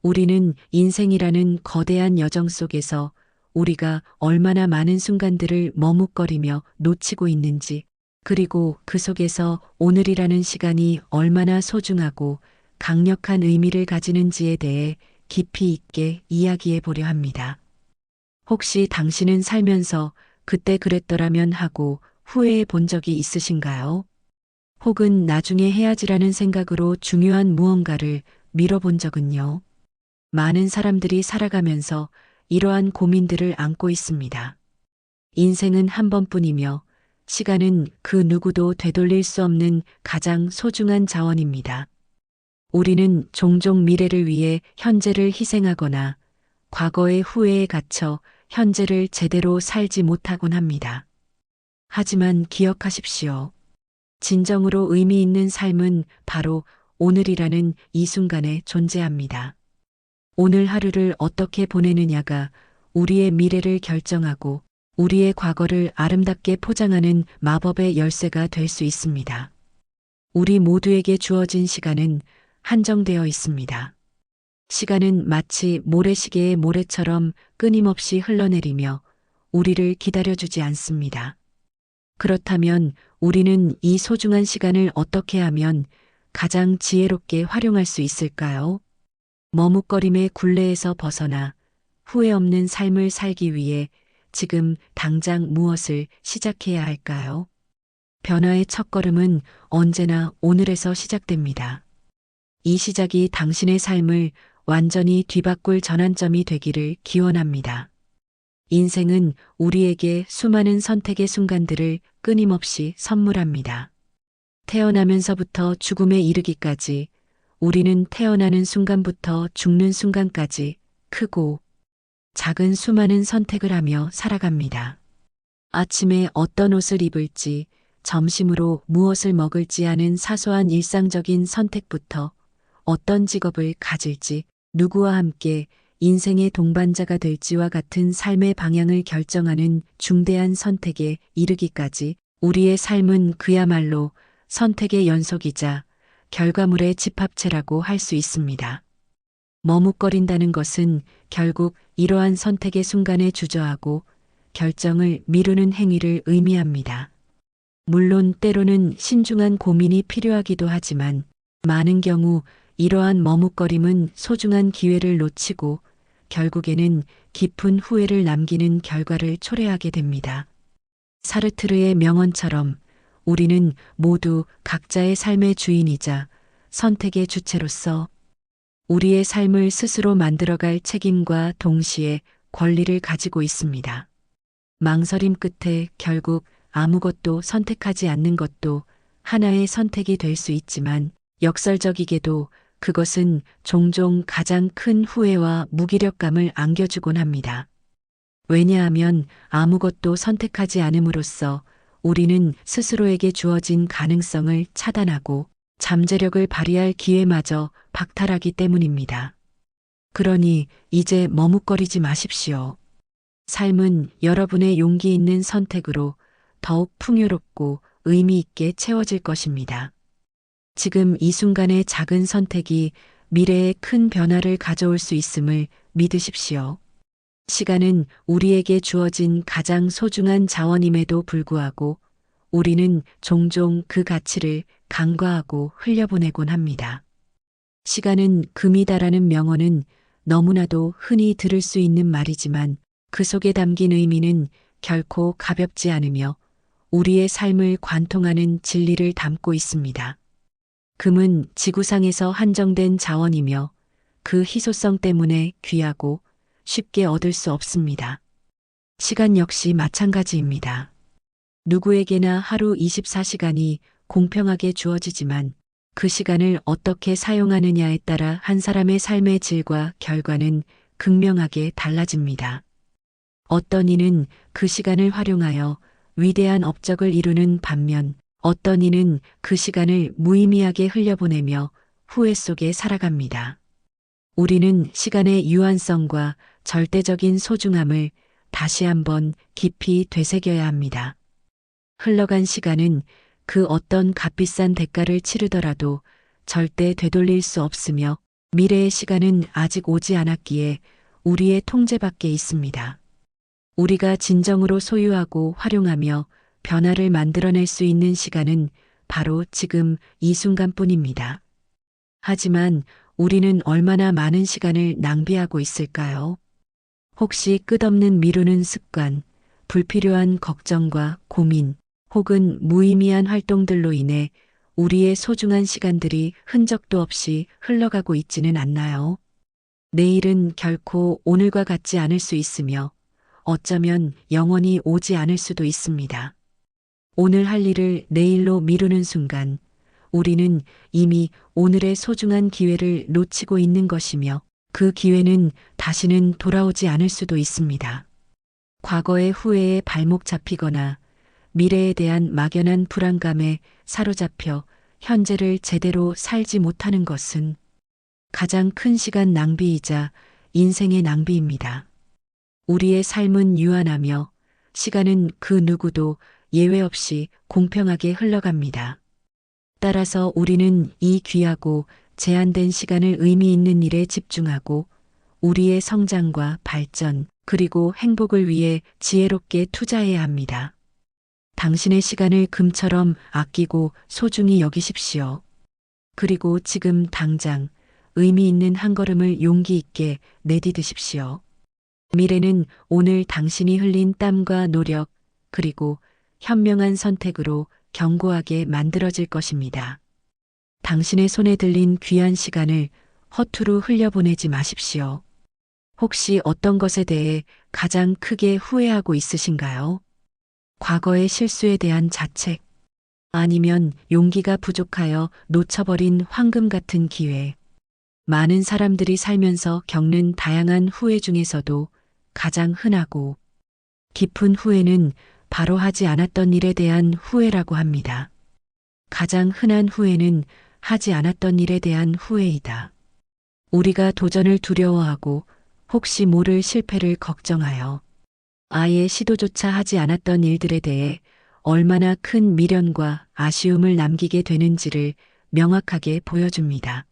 우리는 인생이라는 거대한 여정 속에서 우리가 얼마나 많은 순간들을 머뭇거리며 놓치고 있는지, 그리고 그 속에서 오늘이라는 시간이 얼마나 소중하고 강력한 의미를 가지는지에 대해 깊이 있게 이야기해 보려 합니다. 혹시 당신은 살면서 그때 그랬더라면 하고 후회해 본 적이 있으신가요? 혹은 나중에 해야지라는 생각으로 중요한 무언가를 미뤄본 적은요? 많은 사람들이 살아가면서 이러한 고민들을 안고 있습니다. 인생은 한 번뿐이며 시간은 그 누구도 되돌릴 수 없는 가장 소중한 자원입니다. 우리는 종종 미래를 위해 현재를 희생하거나 과거의 후회에 갇혀 현재를 제대로 살지 못하곤 합니다. 하지만 기억하십시오. 진정으로 의미 있는 삶은 바로 오늘이라는 이 순간에 존재합니다. 오늘 하루를 어떻게 보내느냐가 우리의 미래를 결정하고 우리의 과거를 아름답게 포장하는 마법의 열쇠가 될 수 있습니다. 우리 모두에게 주어진 시간은 한정되어 있습니다. 시간은 마치 모래시계의 모래처럼 끊임없이 흘러내리며 우리를 기다려주지 않습니다. 그렇다면 우리는 이 소중한 시간을 어떻게 하면 가장 지혜롭게 활용할 수 있을까요? 머뭇거림의 굴레에서 벗어나 후회 없는 삶을 살기 위해 지금 당장 무엇을 시작해야 할까요? 변화의 첫걸음은 언제나 오늘에서 시작됩니다. 이 시작이 당신의 삶을 완전히 뒤바꿀 전환점이 되기를 기원합니다. 인생은 우리에게 수많은 선택의 순간들을 끊임없이 선물합니다. 태어나면서부터 죽음에 이르기까지 우리는 태어나는 순간부터 죽는 순간까지 크고 작은 수많은 선택을 하며 살아갑니다. 아침에 어떤 옷을 입을지, 점심으로 무엇을 먹을지 하는 사소한 일상적인 선택부터 어떤 직업을 가질지, 누구와 함께 인생의 동반자가 될지와 같은 삶의 방향을 결정하는 중대한 선택에 이르기까지 우리의 삶은 그야말로 선택의 연속이자 결과물의 집합체라고 할 수 있습니다. 머뭇거린다는 것은 결국 이러한 선택의 순간에 주저하고 결정을 미루는 행위를 의미합니다. 물론 때로는 신중한 고민이 필요하기도 하지만 많은 경우 이러한 머뭇거림은 소중한 기회를 놓치고 결국에는 깊은 후회를 남기는 결과를 초래하게 됩니다. 사르트르의 명언처럼 우리는 모두 각자의 삶의 주인이자 선택의 주체로서 우리의 삶을 스스로 만들어갈 책임과 동시에 권리를 가지고 있습니다. 망설임 끝에 결국 아무것도 선택하지 않는 것도 하나의 선택이 될 수 있지만 역설적이게도 그것은 종종 가장 큰 후회와 무기력감을 안겨주곤 합니다. 왜냐하면 아무것도 선택하지 않음으로써 우리는 스스로에게 주어진 가능성을 차단하고 잠재력을 발휘할 기회마저 박탈하기 때문입니다. 그러니 이제 머뭇거리지 마십시오. 삶은 여러분의 용기 있는 선택으로 더욱 풍요롭고 의미 있게 채워질 것입니다. 지금 이 순간의 작은 선택이 미래에 큰 변화를 가져올 수 있음을 믿으십시오. 시간은 우리에게 주어진 가장 소중한 자원임에도 불구하고 우리는 종종 그 가치를 간과하고 흘려보내곤 합니다. 시간은 금이다라는 명언은 너무나도 흔히 들을 수 있는 말이지만 그 속에 담긴 의미는 결코 가볍지 않으며 우리의 삶을 관통하는 진리를 담고 있습니다. 금은 지구상에서 한정된 자원이며 그 희소성 때문에 귀하고 쉽게 얻을 수 없습니다. 시간 역시 마찬가지입니다. 누구에게나 하루 24시간이 공평하게 주어지지만 그 시간을 어떻게 사용하느냐에 따라 한 사람의 삶의 질과 결과는 극명하게 달라집니다. 어떤 이는 그 시간을 활용하여 위대한 업적을 이루는 반면 어떤 이는 그 시간을 무의미하게 흘려보내며 후회 속에 살아갑니다. 우리는 시간의 유한성과 절대적인 소중함을 다시 한번 깊이 되새겨야 합니다. 흘러간 시간은 그 어떤 값비싼 대가를 치르더라도 절대 되돌릴 수 없으며 미래의 시간은 아직 오지 않았기에 우리의 통제 밖에 있습니다. 우리가 진정으로 소유하고 활용하며 변화를 만들어낼 수 있는 시간은 바로 지금 이 순간뿐입니다. 하지만 우리는 얼마나 많은 시간을 낭비하고 있을까요? 혹시 끝없는 미루는 습관, 불필요한 걱정과 고민, 혹은 무의미한 활동들로 인해 우리의 소중한 시간들이 흔적도 없이 흘러가고 있지는 않나요? 내일은 결코 오늘과 같지 않을 수 있으며 어쩌면 영원히 오지 않을 수도 있습니다. 오늘 할 일을 내일로 미루는 순간 우리는 이미 오늘의 소중한 기회를 놓치고 있는 것이며 그 기회는 다시는 돌아오지 않을 수도 있습니다. 과거의 후회에 발목 잡히거나 미래에 대한 막연한 불안감에 사로잡혀 현재를 제대로 살지 못하는 것은 가장 큰 시간 낭비이자 인생의 낭비입니다. 우리의 삶은 유한하며 시간은 그 누구도 예외 없이 공평하게 흘러갑니다. 따라서 우리는 이 귀하고 제한된 시간을 의미 있는 일에 집중하고 우리의 성장과 발전 그리고 행복을 위해 지혜롭게 투자해야 합니다. 당신의 시간을 금처럼 아끼고 소중히 여기십시오. 그리고 지금 당장 의미 있는 한 걸음을 용기 있게 내디디십시오. 미래는 오늘 당신이 흘린 땀과 노력 그리고 현명한 선택으로 견고하게 만들어질 것입니다. 당신의 손에 들린 귀한 시간을 허투루 흘려보내지 마십시오. 혹시 어떤 것에 대해 가장 크게 후회하고 있으신가요? 과거의 실수에 대한 자책, 아니면 용기가 부족하여 놓쳐버린 황금 같은 기회. 많은 사람들이 살면서 겪는 다양한 후회 중에서도 가장 흔하고 깊은 후회는 바로 하지 않았던 일에 대한 후회라고 합니다. 가장 흔한 후회는 하지 않았던 일에 대한 후회이다. 우리가 도전을 두려워하고 혹시 모를 실패를 걱정하여 아예 시도조차 하지 않았던 일들에 대해 얼마나 큰 미련과 아쉬움을 남기게 되는지를 명확하게 보여줍니다.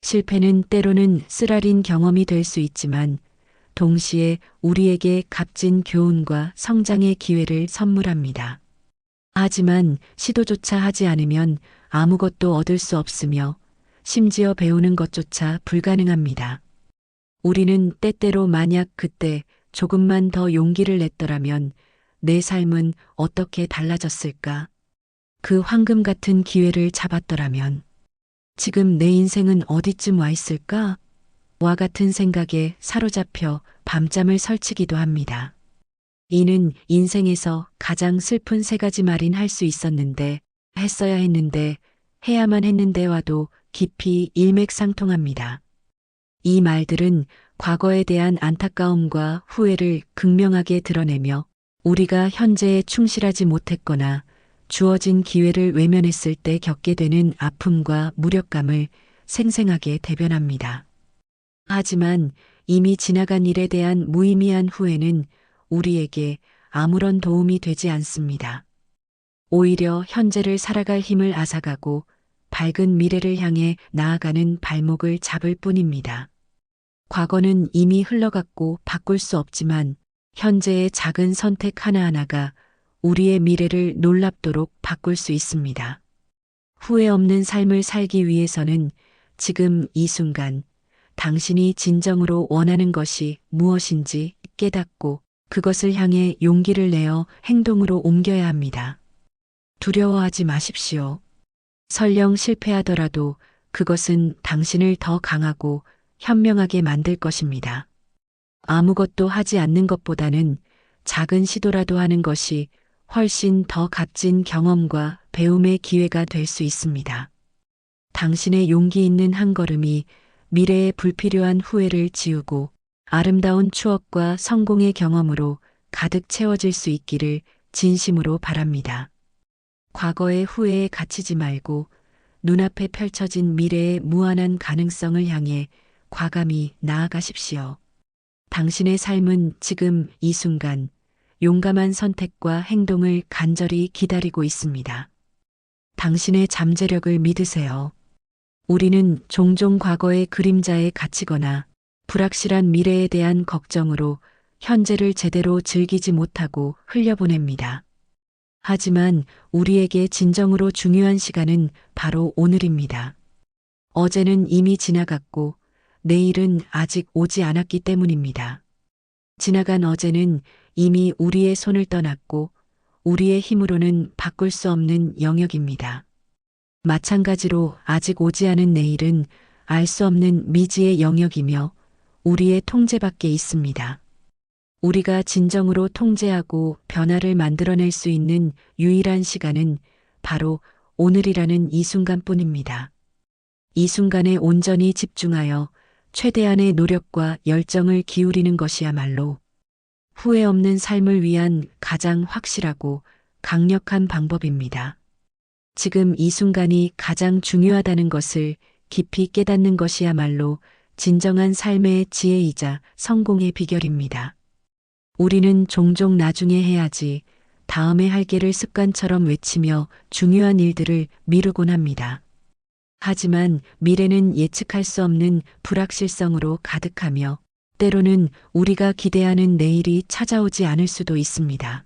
실패는 때로는 쓰라린 경험이 될 수 있지만 동시에 우리에게 값진 교훈과 성장의 기회를 선물합니다. 하지만 시도조차 하지 않으면 아무것도 얻을 수 없으며 심지어 배우는 것조차 불가능합니다. 우리는 때때로 만약 그때 조금만 더 용기를 냈더라면 내 삶은 어떻게 달라졌을까? 그 황금 같은 기회를 잡았더라면 지금 내 인생은 어디쯤 와 있을까? 와 같은 생각에 사로잡혀 밤잠을 설치기도 합니다. 이는 인생에서 가장 슬픈 세 가지 말인 할 수 있었는데, 했어야 했는데, 해야만 했는데와도 깊이 일맥상통합니다. 이 말들은 과거에 대한 안타까움과 후회를 극명하게 드러내며 우리가 현재에 충실하지 못했거나 주어진 기회를 외면했을 때 겪게 되는 아픔과 무력감을 생생하게 대변합니다. 하지만 이미 지나간 일에 대한 무의미한 후회는 우리에게 아무런 도움이 되지 않습니다. 오히려 현재를 살아갈 힘을 앗아가고 밝은 미래를 향해 나아가는 발목을 잡을 뿐입니다. 과거는 이미 흘러갔고 바꿀 수 없지만 현재의 작은 선택 하나하나가 우리의 미래를 놀랍도록 바꿀 수 있습니다. 후회 없는 삶을 살기 위해서는 지금 이 순간 당신이 진정으로 원하는 것이 무엇인지 깨닫고 그것을 향해 용기를 내어 행동으로 옮겨야 합니다. 두려워하지 마십시오. 설령 실패하더라도 그것은 당신을 더 강하고 현명하게 만들 것입니다. 아무것도 하지 않는 것보다는 작은 시도라도 하는 것이 훨씬 더 값진 경험과 배움의 기회가 될 수 있습니다. 당신의 용기 있는 한 걸음이 미래의 불필요한 후회를 지우고 아름다운 추억과 성공의 경험으로 가득 채워질 수 있기를 진심으로 바랍니다. 과거의 후회에 갇히지 말고 눈앞에 펼쳐진 미래의 무한한 가능성을 향해 과감히 나아가십시오. 당신의 삶은 지금 이 순간 용감한 선택과 행동을 간절히 기다리고 있습니다. 당신의 잠재력을 믿으세요. 우리는 종종 과거의 그림자에 갇히거나 불확실한 미래에 대한 걱정으로 현재를 제대로 즐기지 못하고 흘려보냅니다. 하지만 우리에게 진정으로 중요한 시간은 바로 오늘입니다. 어제는 이미 지나갔고 내일은 아직 오지 않았기 때문입니다. 지나간 어제는 이미 우리의 손을 떠났고 우리의 힘으로는 바꿀 수 없는 영역입니다. 마찬가지로 아직 오지 않은 내일은 알 수 없는 미지의 영역이며 우리의 통제 밖에 있습니다. 우리가 진정으로 통제하고 변화를 만들어낼 수 있는 유일한 시간은 바로 오늘이라는 이 순간뿐입니다. 이 순간에 온전히 집중하여 최대한의 노력과 열정을 기울이는 것이야말로 후회 없는 삶을 위한 가장 확실하고 강력한 방법입니다. 지금 이 순간이 가장 중요하다는 것을 깊이 깨닫는 것이야말로 진정한 삶의 지혜이자 성공의 비결입니다. 우리는 종종 나중에 해야지, 다음에 할게를 습관처럼 외치며 중요한 일들을 미루곤 합니다. 하지만 미래는 예측할 수 없는 불확실성으로 가득하며 때로는 우리가 기대하는 내일이 찾아오지 않을 수도 있습니다.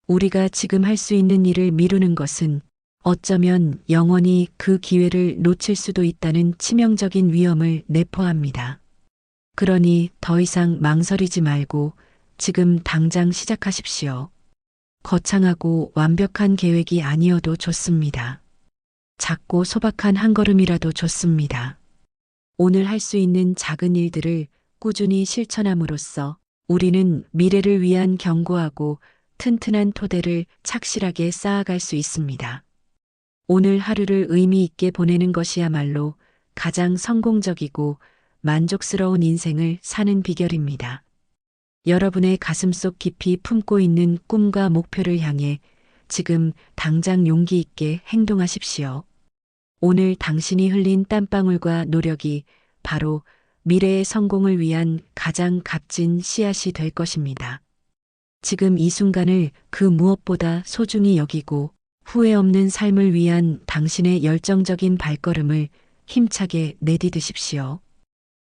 우리가 지금 할 수 있는 일을 미루는 것은 어쩌면 영원히 그 기회를 놓칠 수도 있다는 치명적인 위험을 내포합니다. 그러니 더 이상 망설이지 말고 지금 당장 시작하십시오. 거창하고 완벽한 계획이 아니어도 좋습니다. 작고 소박한 한 걸음이라도 좋습니다. 오늘 할 수 있는 작은 일들을 꾸준히 실천함으로써 우리는 미래를 위한 견고하고 튼튼한 토대를 착실하게 쌓아갈 수 있습니다. 오늘 하루를 의미 있게 보내는 것이야말로 가장 성공적이고 만족스러운 인생을 사는 비결입니다. 여러분의 가슴속 깊이 품고 있는 꿈과 목표를 향해 지금 당장 용기 있게 행동하십시오. 오늘 당신이 흘린 땀방울과 노력이 바로 미래의 성공을 위한 가장 값진 씨앗이 될 것입니다. 지금 이 순간을 그 무엇보다 소중히 여기고 후회 없는 삶을 위한 당신의 열정적인 발걸음을 힘차게 내디디십시오.